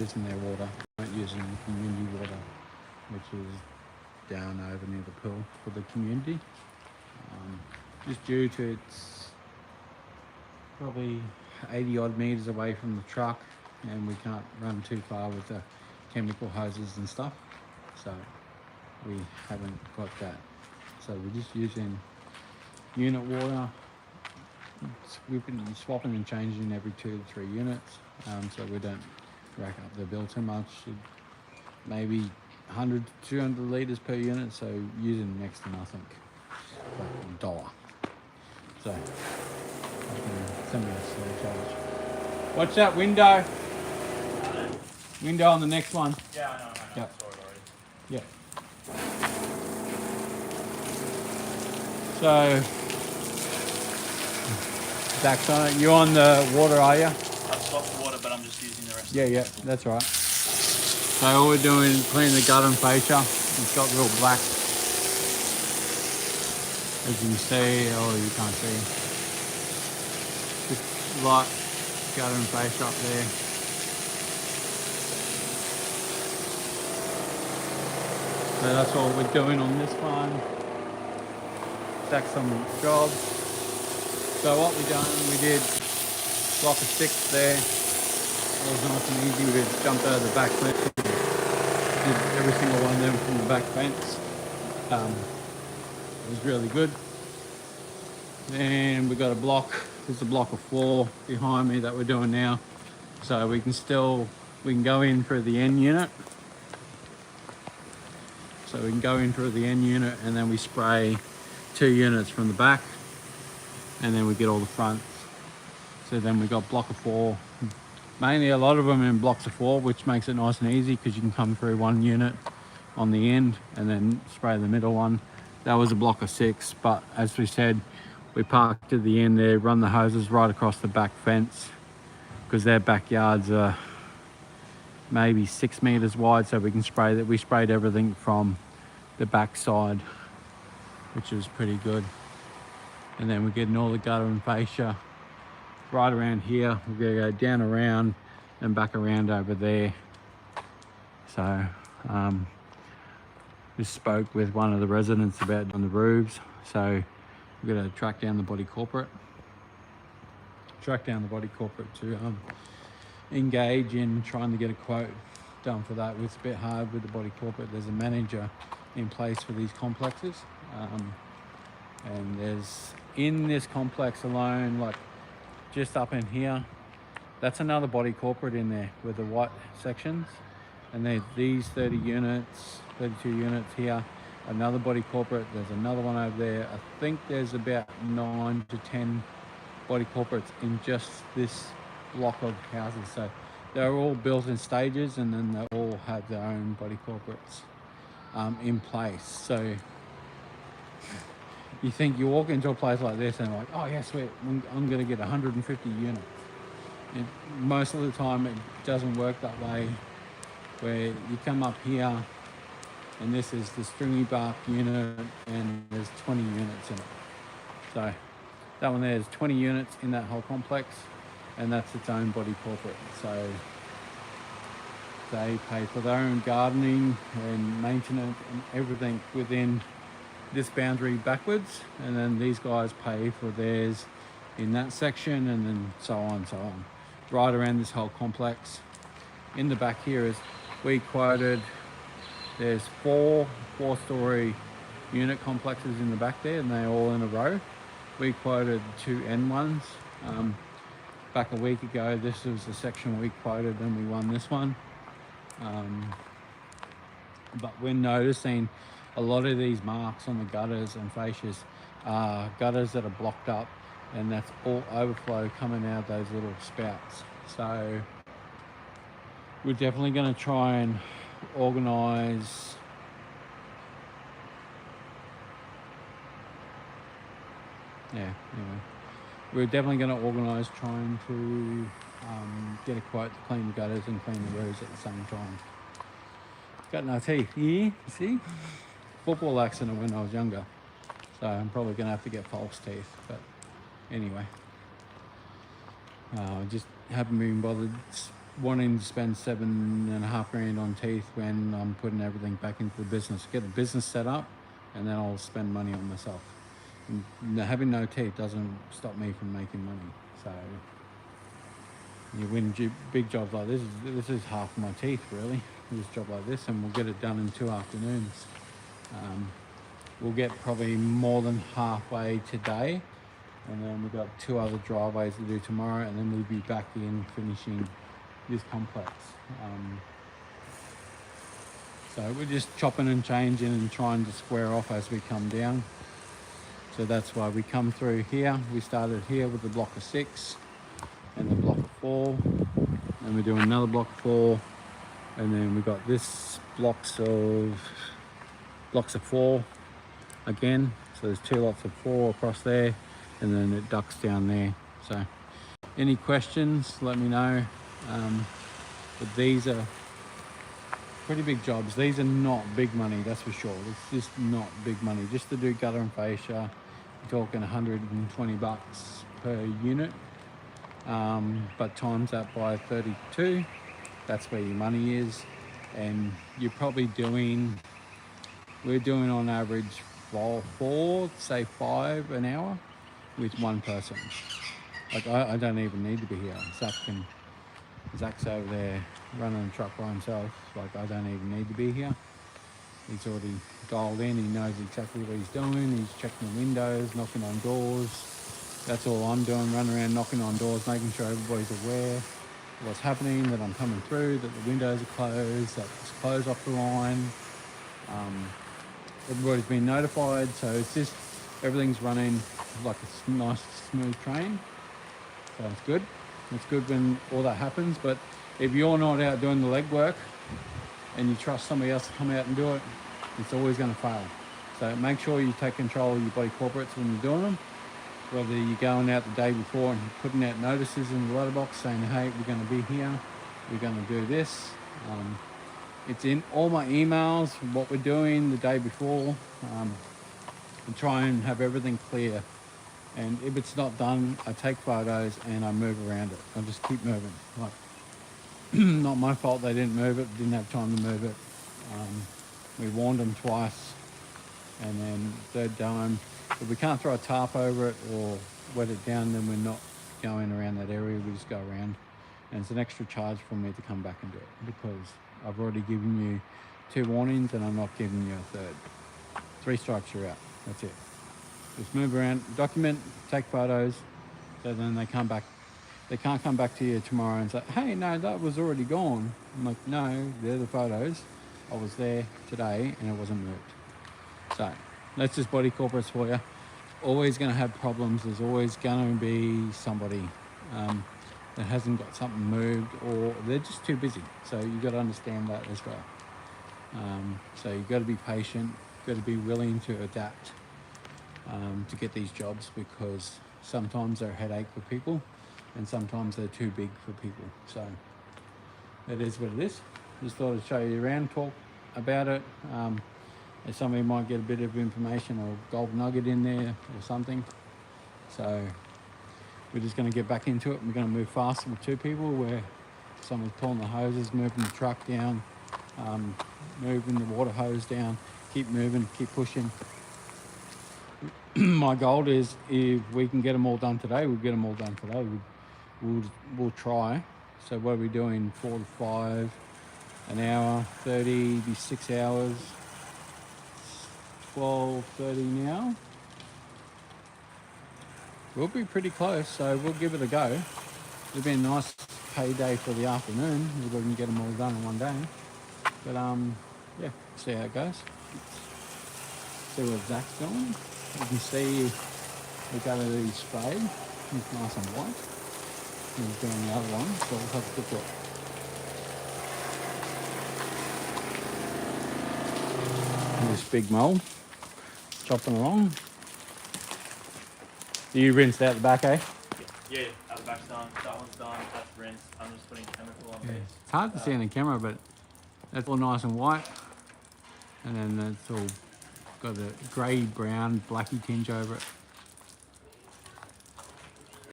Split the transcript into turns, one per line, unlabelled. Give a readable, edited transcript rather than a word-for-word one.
using their water. We weren't using community water, which is down over near the pool for the community. Just due to it's probably 80 odd meters away from the truck, and we can't run too far with the chemical hoses and stuff, so we haven't got that. So we're just using unit water. We've been swapping and changing every 2 to 3 units, so we don't rack up the bill too much. Maybe 100 to 200 litres per unit, so using next to nothing, like $1. So send me a surcharge. Watch that window. Window on the next one.
Yeah, I know.
Yep.
I saw it already.
Yeah. So, Zach, you on the water, are you?
I've stopped the water, but I'm just using the rest.
Yeah, that's right. So all we're doing is cleaning the gutter and fascia. It's got real black, as you can see, or you can't see. Just light gutter and fascia up there. So that's what we're doing on this one. Stack some jobs. So what we done, we did block of 6 there. It was nice and easy. We jumped out of the back fence. Did every single one of them from the back fence. It was really good. Then we got a block. There's a block of 4 behind me that we're doing now. So we can go in through the end unit. So we can go in through the end unit, and then we spray 2 units from the back, and then we get all the fronts. So then we got block of 4, mainly a lot of them in blocks of 4, which makes it nice and easy because you can come through 1 unit on the end and then spray the middle one. That was a block of 6, but as we said, we parked at the end there, run the hoses right across the back fence because their backyards are maybe 6 meters wide, so we can spray that. We sprayed everything from the back side, which was pretty good. And then we're getting all the gutter and fascia right around here. We're gonna go down around and back around over there. So just spoke with one of the residents about on the roofs, so we're gonna track down the body corporate to engage in trying to get a quote done for that. It's a bit hard with the body corporate. There's a manager in place for these complexes, and there's in this complex alone, like just up in here, that's another body corporate in there with the white sections, and there's these 30 units, 32 units here, another body corporate. There's another one over there. I think there's about 9 to 10 body corporates in just this block of houses. So they're all built in stages, and then they all have their own body corporates in place. So you think you walk into a place like this and like, oh yeah, sweet, I'm going to get 150 units. And most of the time it doesn't work that way, where you come up here and this is the stringy bark unit and there's 20 units in it. So that one there's 20 units in that whole complex, and that's its own body corporate. So they pay for their own gardening and maintenance and everything within this boundary backwards, and then these guys pay for theirs in that section, and then so on, right around this whole complex. In the back here is, we quoted, there's 4 4-story unit complexes in the back there, and they're all in a row. We quoted 2 end ones. Back a week ago, this was the section we quoted, and we won this one. But we're noticing a lot of these marks on the gutters and fascias are gutters that are blocked up, and that's all overflow coming out of those little spouts. So we're definitely going to try and organise we're definitely going to organise trying to get a quote to clean the gutters and clean the roofs at the same time. Got no teeth. Yeah, you see? Football accident when I was younger, so I'm probably going to have to get false teeth, but anyway, just haven't been bothered wanting to spend $7.5 grand on teeth when I'm putting everything back into the business. Get the business set up, and then I'll spend money on myself. And having no teeth doesn't stop me from making money. So you win big jobs like this. This is half my teeth, really. This job like this, and we'll get it done in 2 afternoons. We'll get probably more than halfway today, and then we've got 2 other driveways to do tomorrow, and then we'll be back in finishing this complex. So we're just chopping and changing and trying to square off as we come down. So that's why we come through here. We started here with the block of 6 and the block of 4, and we're doing another block of 4, and then we got this blocks of 4 again. So there's 2 lots of 4 across there, and then it ducks down there. So any questions, let me know. But these are pretty big jobs. These are not big money, that's for sure. It's just not big money. Just to do gutter and fascia, you're talking 120 bucks per unit. But times that by 32, that's where your money is. And you're probably we're doing on average 4, say 5 an hour with 1 person. Like I don't even need to be here. Zach's over there running the truck by himself. Like I don't even need to be here. He's already dialed in. He knows exactly what he's doing. He's checking the windows, knocking on doors. That's all I'm doing, running around knocking on doors, making sure everybody's aware of what's happening, that I'm coming through, that the windows are closed, that it's closed off the line. Everybody's been notified, so it's just everything's running like a nice smooth train. So it's good. It's good when all that happens, but if you're not out doing the legwork and you trust somebody else to come out and do it, it's always going to fail. So make sure you take control of your body corporates when you're doing them. Whether you're going out the day before and putting out notices in the letterbox saying, hey, we're going to be here, we're going to do this. It's in all my emails, what we're doing the day before. And try and have everything clear. And if it's not done, I take photos and I move around it. I just keep moving. Like, not my fault they didn't move it, didn't have time to move it. We warned them twice, and then third time, if we can't throw a tarp over it or wet it down, then we're not going around that area, we just go around. And it's an extra charge for me to come back and do it, because I've already given you 2 warnings and I'm not giving you a third. 3 strikes, you're out, that's it. Just move around, document, take photos, so then they come back. They can't come back to you tomorrow and say, hey, no, that was already gone. I'm like, no, they're the photos. I was there today and it wasn't moved. So that's just body corporates for you. Always going to have problems. There's always going to be somebody that hasn't got something moved, or they're just too busy. So you've got to understand that as well. So you've got to be patient, you've got to be willing to adapt to get these jobs, because sometimes they're a headache for people and sometimes they're too big for people. So it is what it is. Just thought I'd show you around, talk about it. And somebody might get a bit of information or gold nugget in there or something. So we're just going to get back into it. We're going to move faster with 2 people, where someone's pulling the hoses, moving the truck down, moving the water hose down, keep moving, keep pushing. My goal is, if we can get them all done today, we'll get them all done today. We'll try. So what are we doing? 4 to 5 an hour, 30, be 6 hours, 12:30 now. We'll be pretty close, so we'll give it a go. It'll be a nice payday for the afternoon if we can get them all done in one day. But yeah, see how it goes. See what Zach's doing. You can see the gutter that he's sprayed. It's nice and white. He's doing the other one, so we'll have a quick look. This big mole, chopping along. You rinsed out the back, eh?
Yeah, out the back's done, that one's done, that's rinsed. I'm just putting chemical on base.
It's hard to see on the camera, but that's all nice and white. And then that's all got a grey, brown, blacky tinge over it.